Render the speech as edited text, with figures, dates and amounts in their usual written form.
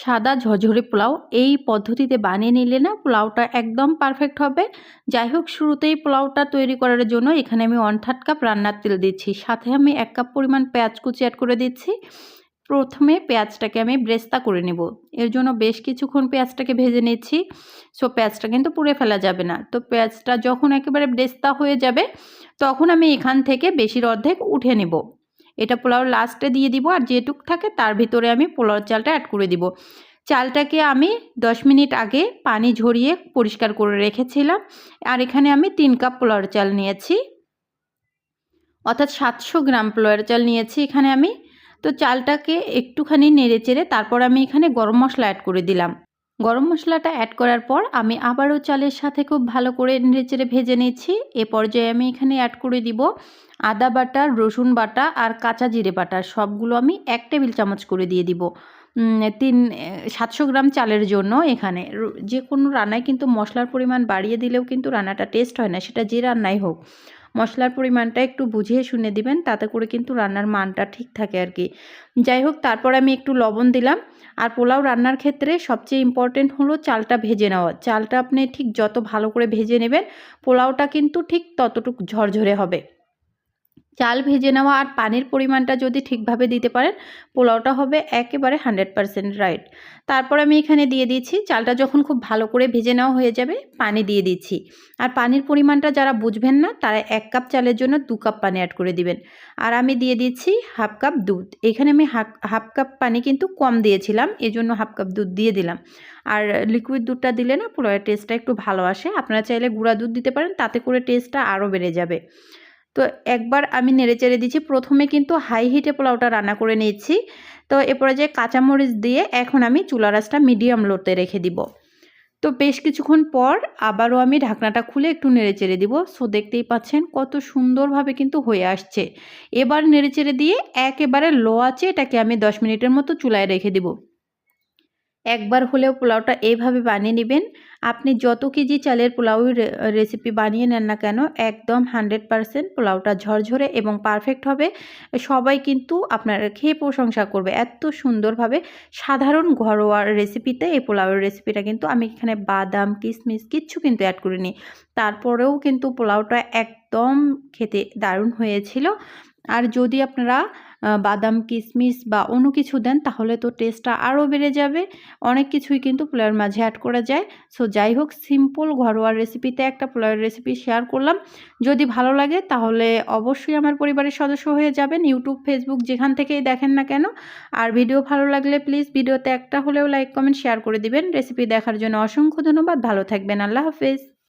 সাদা ঝরঝরে পোলাও এই পদ্ধতিতে বানিয়ে নিলে না পোলাওটা একদম পারফেক্ট হবে। যাই হোক, শুরুতেই পোলাওটা তৈরি করার জন্য এখানে আমি 1/3 কাপ রান্নার তেল দিচ্ছি, সাথে আমি 1 কাপ পরিমাণ পেঁয়াজ কুচি অ্যাড করে দিচ্ছি। প্রথমে পেঁয়াজটাকে আমি ব্রেস্তা করে নেব, এর জন্য বেশ কিছুক্ষণ পেঁয়াজটাকে ভেজে নিচ্ছি। সো পেঁয়াজটা কিন্তু পুড়ে ফেলা যাবে না। তো পেঁয়াজটা যখন একেবারে ব্রেস্তা হয়ে যাবে তখন আমি এখান থেকে বেশির অর্ধেক উঠে নেব। এটা পোলাও লাস্টে দিয়ে দিব, আর যেটুক থাকে তার ভিতরে আমি পোলাওর চালটা অ্যাড করে দিব। চালটাকে আমি 10 মিনিট আগে পানি ঝরিয়ে পরিষ্কার করে রেখেছিলাম, আর এখানে আমি 3 কাপ পোলাওর চাল নিয়েছি, অর্থাৎ 700 গ্রাম পোলাওর চাল নিয়েছি এখানে আমি। তো চালটাকে একটুখানি নেড়েচেড়ে তারপর আমি এখানে গরম মশলা অ্যাড করে দিলাম। গরম মশলাটা অ্যাড করার পর আমি আবারও চালের সাথে খুব ভালো করে নেড়েচেড়ে ভেজে নিচ্ছি। এ পর্যায়ে আমি এখানে অ্যাড করে দিব আদা বাটা, রসুন বাটা আর কাঁচা জিরে বাটা, সবগুলো আমি 1 টেবিল চামচ করে দিয়ে দিব। 700 গ্রাম চালের জন্য এখানে যে কোনো রান্নায় কিন্তু মশলার পরিমাণ বাড়িয়ে দিলেও কিন্তু রান্নাটা টেস্ট হয় না, সেটা যে রান্নাই হোক। মশলার পরিমাণটা একটু বুঝিয়ে শুনে দিবেন, তাতে করে কিন্তু রান্নার মানটা ঠিক থাকে আর কি। যাই হোক, তারপর আমি একটু লবণ দিলাম। আর পোলাও রান্নার ক্ষেত্রে সবচেয়ে ইম্পর্টেন্ট হলো চালটা ভেজে নেওয়া। চালটা আপনি ঠিক যত ভালো করে ভেজে নেবেন পোলাওটা কিন্তু ঠিক ততটুকু ঝরঝরে হবে। চাল ভেজে নেওয়া আর পানির পরিমাণটা যদি ঠিকভাবে দিতে পারেন পোলাওটা হবে একেবারে 100% রাইট। তারপর আমি এখানে দিয়ে দিচ্ছি, চালটা যখন খুব ভালো করে ভেজে নেওয়া হয়ে যাবে পানি দিয়ে দিচ্ছি। আর পানির পরিমাণটা যারা বুঝবেন না তারা 1 কাপ চালের জন্য 2 কাপ পানি অ্যাড করে দিবেন। আর আমি দিয়ে দিচ্ছি হাফ কাপ দুধ। এখানে আমি হাফ কাপ পানি কিন্তু কম দিয়েছিলাম, এজন্য হাফ কাপ দুধ দিয়ে দিলাম। আর লিকুইড দুধটা দিলে না পোলাওয়ের টেস্টটা একটু ভালো আসে। আপনারা চাইলে গুঁড়া দুধ দিতে পারেন, তাতে করে টেস্টটা আরও বেড়ে যাবে। তো একবার আমি নেড়েচেড়ে দিচ্ছি। প্রথমে কিন্তু হাই হিটে পোলাওটা রান্না করে নিচ্ছি। তো এরপরে যে কাঁচামরিচ দিয়ে এখন আমি চুলার আঁচটা মিডিয়াম লোতে রেখে দিব। তো বেশ কিছুক্ষণ পর আবারও আমি ঢাকনাটা খুলে একটু নেড়েচেড়ে দিব। সো দেখতেই পাচ্ছেন কত সুন্দরভাবে কিন্তু হয়ে আসছে। এবার নেড়েচেড়ে দিয়ে একেবারে লো আঁচে এটাকে আমি 10 মিনিটের মতো চুলায় রেখে দিব। একবার হলেও পোলাওটা এইভাবে বানিয়ে নেবেন। আপনি যত কেজি চালের পোলাও রেসিপি বানিয়ে নেন না কেন একদম 100% পোলাওটা ঝরঝরে এবং পারফেক্ট হবে। সবাই কিন্তু আপনার খেয়ে প্রশংসা করবে। এত সুন্দরভাবে সাধারণ ঘরোয়া রেসিপিতে এই পোলাওয়ের রেসিপিটা কিন্তু আমি এখানে বাদাম, কিশমিশ কিচ্ছু কিন্তু অ্যাড করিনি। তারপরেও কিন্তু পোলাওটা একদম খেতে দারুণ হয়েছিল। আর যদি আপনারা বাদাম, কিশমিশ বা অন্য কিছু দেন তাহলে তো টেস্টটা আরও বেড়ে যাবে। অনেক কিছুই কিন্তু পোলাওয়ের মাঝে অ্যাড করা যায়। সো যাই হোক, সিম্পল ঘরোয়া রেসিপিতে একটা পোলাওয়ের রেসিপি শেয়ার করলাম। যদি ভালো লাগে তাহলে অবশ্যই আমার পরিবারের সদস্য হয়ে যাবেন, ইউটিউব, ফেসবুক যেখান থেকেই দেখেন না কেন। আর ভিডিও ভালো লাগলে প্লিজ ভিডিওতে একটা হলেও লাইক, কমেন্ট, শেয়ার করে দিবেন। রেসিপি দেখার জন্য অসংখ্য ধন্যবাদ। ভালো থাকবেন। আল্লাহ হাফেজ।